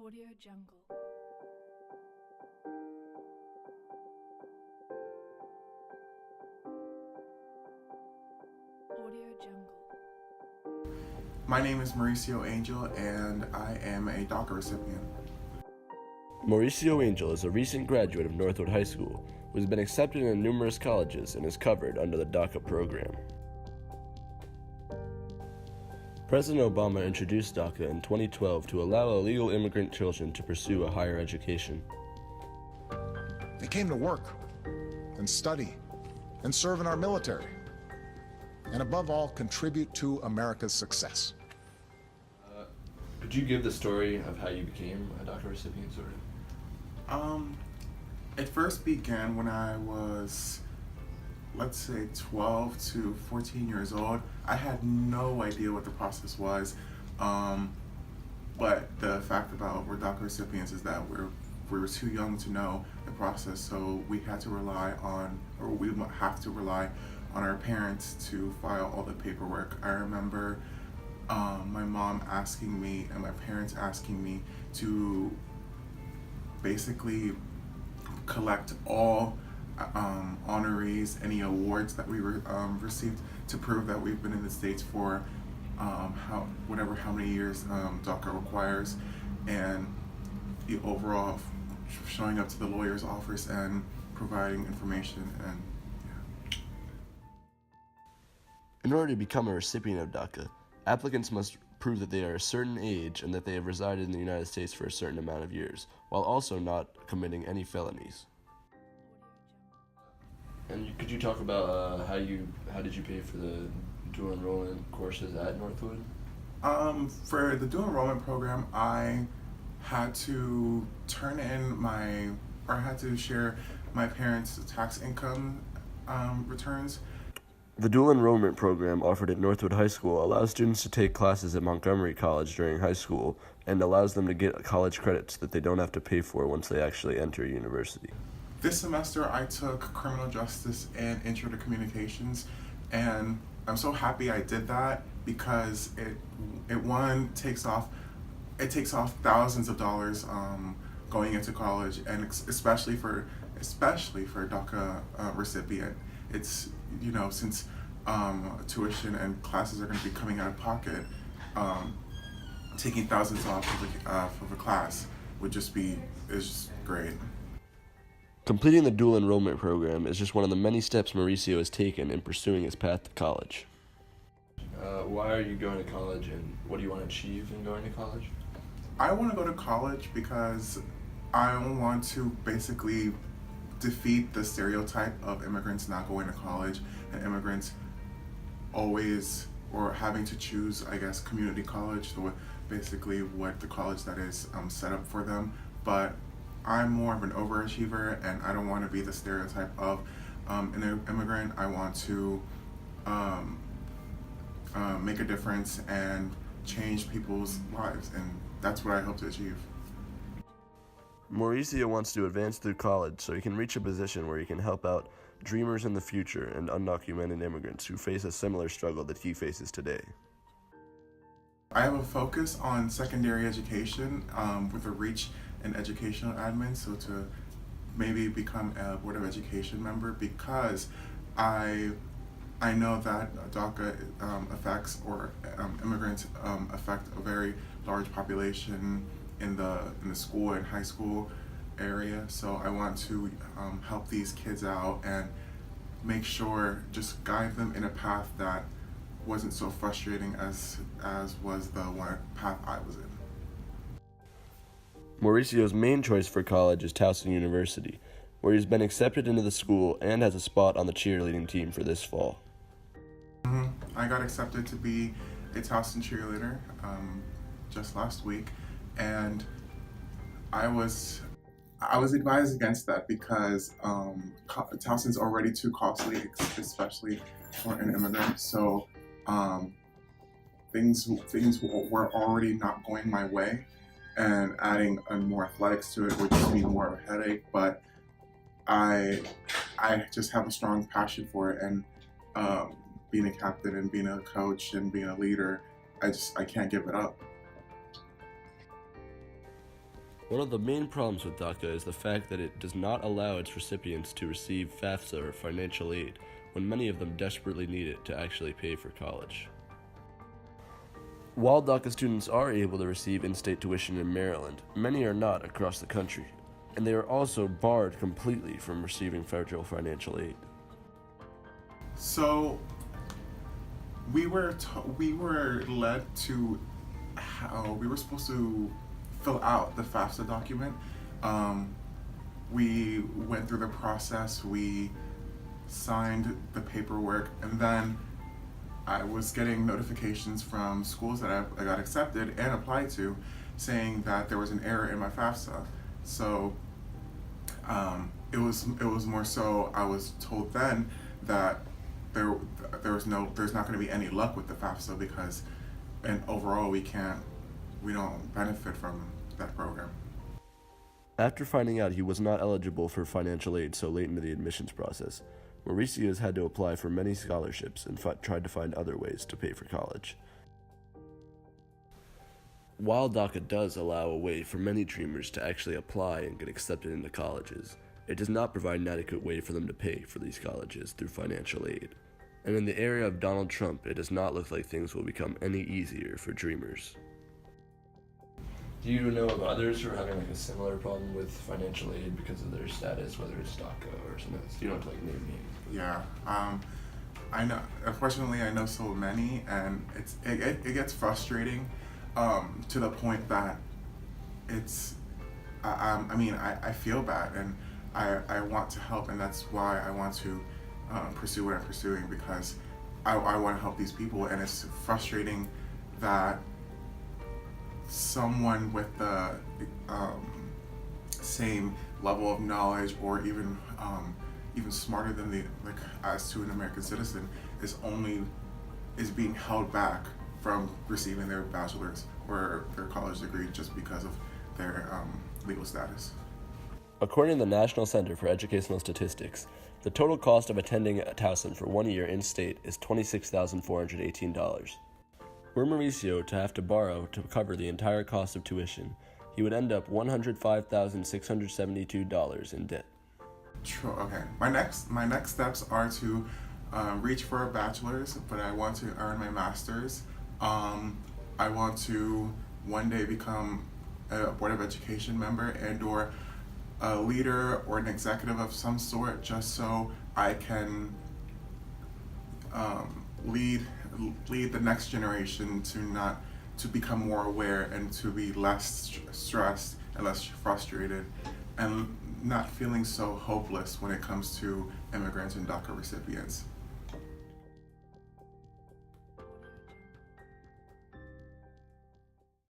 Audio Jungle. Audio Jungle. My name is Mauricio Angel, and I am a DACA recipient. Mauricio Angel is a recent graduate of Northwood High School who has been accepted into numerous colleges and is covered under the DACA program. President Obama introduced DACA in 2012 to allow illegal immigrant children to pursue a higher education. They came to work and study and serve in our military, and above all, contribute to America's success. Could you give the story of how you became a DACA recipient, sort of? It first began when I was, let's say, 12 to 14 years old. I had no idea what the process was, but the fact about we're DACA recipients is that we were too young to know the process, so we had to rely on, or we have to rely on our parents to file all the paperwork. I remember my mom asking me and my parents asking me to basically collect all honorees, any awards that we received to prove that we've been in the States for how many years DACA requires, and the overall showing up to the lawyer's office and providing information. And yeah. In order to become a recipient of DACA, applicants must prove that they are a certain age and that they have resided in the United States for a certain amount of years, while also not committing any felonies. And could you talk about how did you pay for the dual enrollment courses at Northwood? For the dual enrollment program, I had to I had to share my parents' tax income returns. The dual enrollment program offered at Northwood High School allows students to take classes at Montgomery College during high school and allows them to get college credits that they don't have to pay for once they actually enter university. This semester I took criminal justice and intro to communications, and I'm so happy I did that because it takes off thousands of dollars going into college, and especially for a DACA recipient. It's, since tuition and classes are going to be coming out of pocket, taking thousands off of a class is just great. Completing the dual enrollment program is just one of the many steps Mauricio has taken in pursuing his path to college. Why are you going to college, and what do you want to achieve in going to college? I want to go to college because I want to basically defeat the stereotype of immigrants not going to college and immigrants always or having to choose, I guess, community college, so basically what the college that is set up for them. But I'm more of an overachiever, and I don't want to be the stereotype of an immigrant. I want to make a difference and change people's lives, and that's what I hope to achieve. Mauricio wants to advance through college so he can reach a position where he can help out dreamers in the future and undocumented immigrants who face a similar struggle that he faces today. I have a focus on secondary education with a reach in educational admin, so to maybe become a Board of Education member, because I know that DACA affects, or immigrants affect a very large population in the school and high school area. So I want to help these kids out and make sure, just guide them in a path that wasn't so frustrating as was the one path I was in. Mauricio's main choice for college is Towson University, where he's been accepted into the school and has a spot on the cheerleading team for this fall. I got accepted to be a Towson cheerleader just last week, and I was advised against that because Towson's already too costly, especially for an immigrant. So things were already not going my way, and adding more athletics to it would just be more of a headache. But I just have a strong passion for it, and being a captain and being a coach and being a leader, I can't give it up. One of the main problems with DACA is the fact that it does not allow its recipients to receive FAFSA or financial aid when many of them desperately need it to actually pay for college. While DACA students are able to receive in-state tuition in Maryland, many are not across the country, and they are also barred completely from receiving federal financial aid. So we were led to how we were supposed to fill out the FAFSA document. We went through the process, we signed the paperwork, and then I was getting notifications from schools that I got accepted and applied to saying that there was an error in my FAFSA. So it was more so I was told then that there's not going to be any luck with the FAFSA because, and overall we don't benefit from that program. After finding out he was not eligible for financial aid so late into the admissions process, Mauricio has had to apply for many scholarships and tried to find other ways to pay for college. While DACA does allow a way for many dreamers to actually apply and get accepted into colleges, it does not provide an adequate way for them to pay for these colleges through financial aid. And in the era of Donald Trump, it does not look like things will become any easier for dreamers. Do you know of others who are having a similar problem with financial aid because of their status, whether it's DACA or something else? You don't have to name names. Yeah, I know. Unfortunately, I know so many, and it gets frustrating to the point that it's. I feel bad, and I want to help, and that's why I want to pursue what I'm pursuing, because I want to help these people, and it's frustrating that someone with the same level of knowledge, or even smarter than as to an American citizen, is being held back from receiving their bachelor's or their college degree just because of their legal status. According to the National Center for Educational Statistics, the total cost of attending Towson for 1 year in-state is $26,418. Were Mauricio to have to borrow to cover the entire cost of tuition, he would end up $105,672 in debt. True. Okay. My next steps are to reach for a bachelor's, but I want to earn my master's. I want to one day become a Board of Education member and/or a leader or an executive of some sort, just so I can lead the next generation to become more aware and to be less stressed and less frustrated and not feeling so hopeless when it comes to immigrants and DACA recipients.